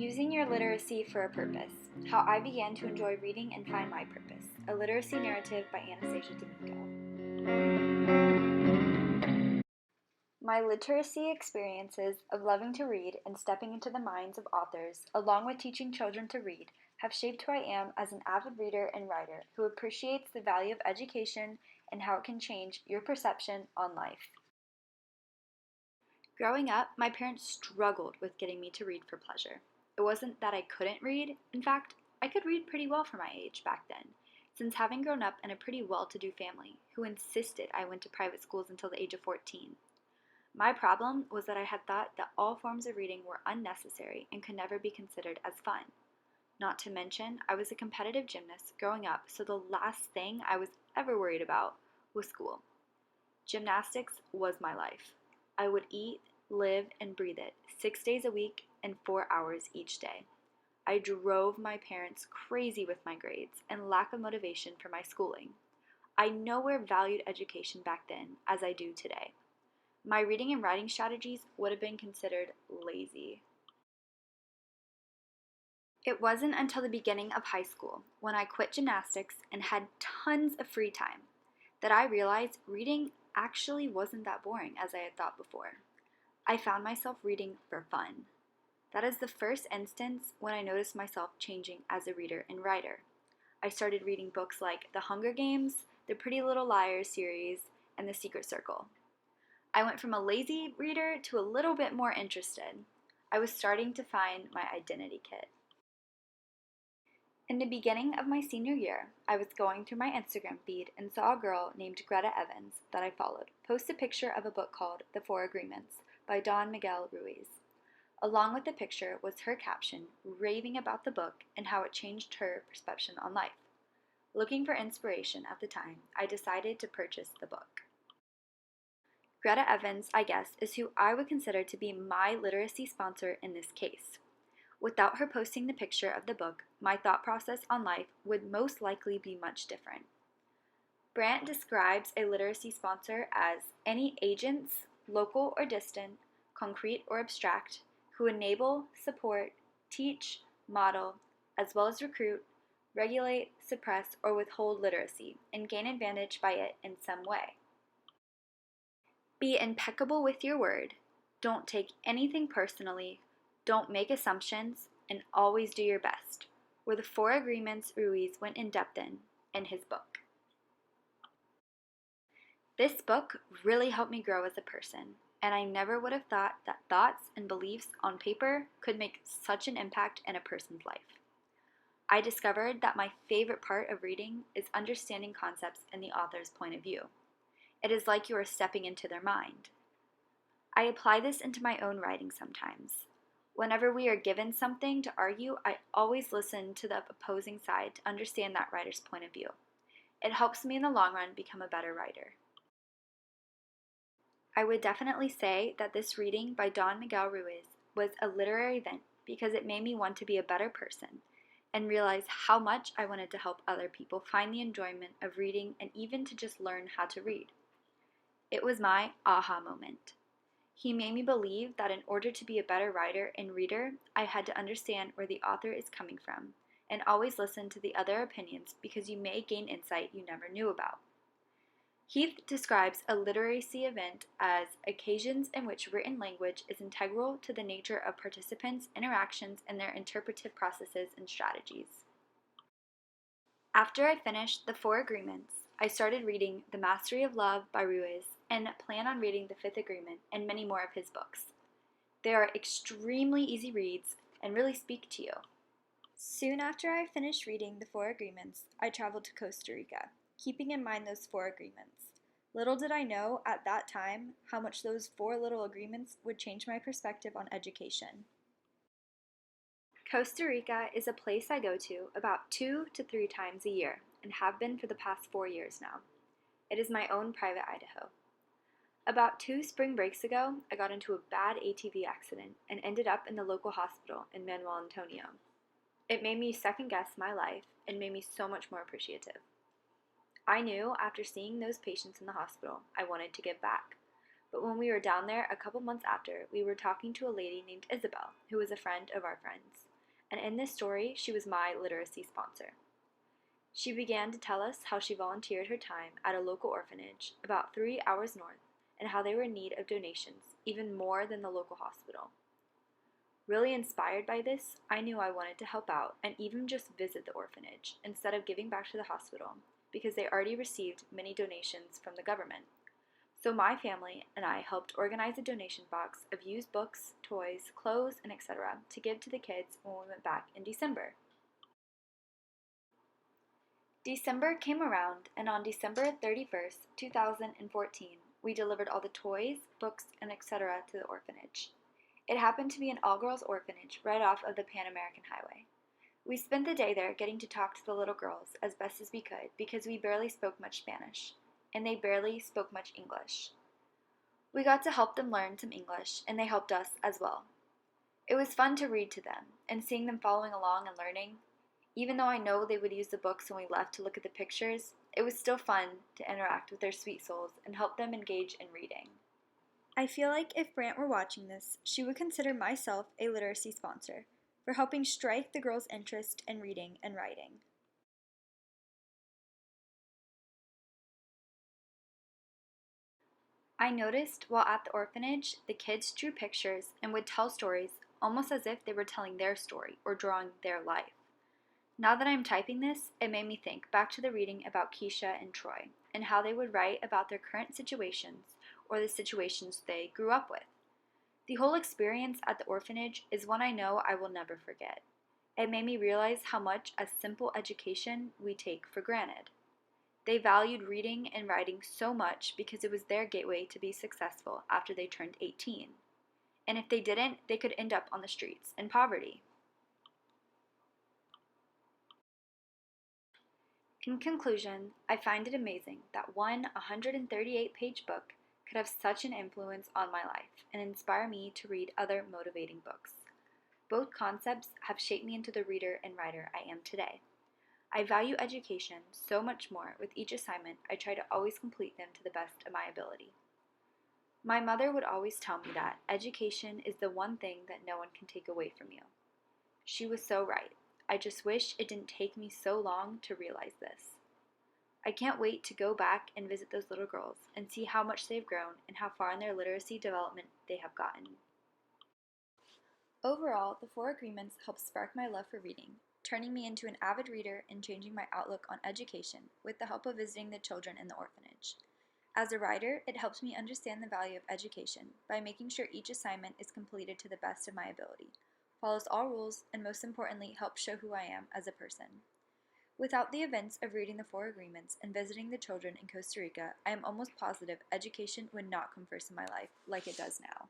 Using Your Literacy for a Purpose: How I Began to Enjoy Reading and Find My Purpose, a literacy narrative by Anastasia D'Amico. My literacy experiences of loving to read and stepping into the minds of authors, along with teaching children to read, have shaped who I am as an avid reader and writer who appreciates the value of education and how it can change your perception on life. Growing up, my parents struggled with getting me to read for pleasure. It wasn't that I couldn't read. In fact, I could read pretty well for my age back then, since having grown up in a pretty well-to-do family who insisted I went to private schools until the age of 14. My problem was that I had thought that all forms of reading were unnecessary and could never be considered as fun. Not to mention, I was a competitive gymnast growing up, so the last thing I was ever worried about was school. Gymnastics was my life. I would eat, live, and breathe it 6 days a week and 4 hours each day. I drove my parents crazy with my grades and lack of motivation for my schooling. I nowhere valued education back then as I do today. My reading and writing strategies would have been considered lazy. It wasn't until the beginning of high school, when I quit gymnastics and had tons of free time, that I realized reading actually wasn't that boring as I had thought before. I found myself reading for fun. That is the first instance when I noticed myself changing as a reader and writer. I started reading books like The Hunger Games, the Pretty Little Liars series, and The Secret Circle. I went from a lazy reader to a little bit more interested. I was starting to find my identity kit. In the beginning of my senior year, I was going through my Instagram feed and saw a girl named Greta Evans that I followed post a picture of a book called The Four Agreements by Don Miguel Ruiz. Along with the picture was her caption raving about the book and how it changed her perception on life. Looking for inspiration at the time, I decided to purchase the book. Greta Evans, I guess, is who I would consider to be my literacy sponsor in this case. Without her posting the picture of the book, my thought process on life would most likely be much different. Brandt describes a literacy sponsor as any agents, local or distant, concrete or abstract, who enable, support, teach, model, as well as recruit, regulate, suppress, or withhold literacy, and gain advantage by it in some way. Be impeccable with your word, don't take anything personally, don't make assumptions, and always do your best, were the 4 agreements Ruiz went in depth in his book. This book really helped me grow as a person, and I never would have thought that thoughts and beliefs on paper could make such an impact in a person's life. I discovered that my favorite part of reading is understanding concepts in the author's point of view. It is like you are stepping into their mind. I apply this into my own writing sometimes. Whenever we are given something to argue, I always listen to the opposing side to understand that writer's point of view. It helps me in the long run become a better writer. I would definitely say that this reading by Don Miguel Ruiz was a literary event because it made me want to be a better person and realize how much I wanted to help other people find the enjoyment of reading and even to just learn how to read. It was my aha moment. He made me believe that in order to be a better writer and reader, I had to understand where the author is coming from and always listen to the other opinions because you may gain insight you never knew about. Heath describes a literacy event as occasions in which written language is integral to the nature of participants' interactions and their interpretive processes and strategies. After I finished The 4 Agreements, I started reading The Mastery of Love by Ruiz and plan on reading The 5th Agreement and many more of his books. They are extremely easy reads and really speak to you. Soon after I finished reading The 4 Agreements, I traveled to Costa Rica, keeping in mind those 4 agreements. Little did I know at that time how much those 4 little agreements would change my perspective on education. Costa Rica is a place I go to about 2 to 3 times a year and have been for the past 4 years now. It is my own private Idaho. About 2 spring breaks ago, I got into a bad ATV accident and ended up in the local hospital in Manuel Antonio. It made me second guess my life and made me so much more appreciative. I knew after seeing those patients in the hospital, I wanted to give back. But when we were down there a couple months after, we were talking to a lady named Isabel, who was a friend of our friends. and in this story, she was my literacy sponsor. She began to tell us how she volunteered her time at a local orphanage about 3 hours north and how they were in need of donations even more than the local hospital. Really inspired by this, I knew I wanted to help out and even just visit the orphanage instead of giving back to the hospital because they already received many donations from the government. So my family and I helped organize a donation box of used books, toys, clothes, and etc. to give to the kids when we went back in December. December came around, and on December 31st, 2014, we delivered all the toys, books, and etc. to the orphanage. It happened to be an all-girls orphanage right off of the Pan American Highway. We spent the day there getting to talk to the little girls as best as we could because we barely spoke much Spanish, and they barely spoke much English. We got to help them learn some English, and they helped us as well. It was fun to read to them, and seeing them following along and learning. Even though I know they would use the books when we left to look at the pictures, it was still fun to interact with their sweet souls and help them engage in reading. I feel like if Brant were watching this, she would consider myself a literacy sponsor for helping strike the girls' interest in reading and writing. I noticed while at the orphanage, the kids drew pictures and would tell stories almost as if they were telling their story or drawing their life. Now that I'm typing this, it made me think back to the reading about Keisha and Troy and how they would write about their current situations or the situations they grew up with. The whole experience at the orphanage is one I know I will never forget. It made me realize how much a simple education we take for granted. They valued reading and writing so much because it was their gateway to be successful after they turned 18. And if they didn't, they could end up on the streets in poverty. In conclusion, I find it amazing that one 138-page book could have such an influence on my life and inspire me to read other motivating books. Both concepts have shaped me into the reader and writer I am today. I value education so much more. With each assignment, I try to always complete them to the best of my ability. My mother would always tell me that education is the one thing that no one can take away from you. She was so right. I just wish it didn't take me so long to realize this. I can't wait to go back and visit those little girls and see how much they've grown and how far in their literacy development they have gotten. Overall, the 4 agreements helped spark my love for reading, turning me into an avid reader and changing my outlook on education with the help of visiting the children in the orphanage. As a writer, it helps me understand the value of education by making sure each assignment is completed to the best of my ability, follows all rules, and most importantly, helps show who I am as a person. Without the events of reading the 4 agreements and visiting the children in Costa Rica, I am almost positive education would not come first in my life like it does now.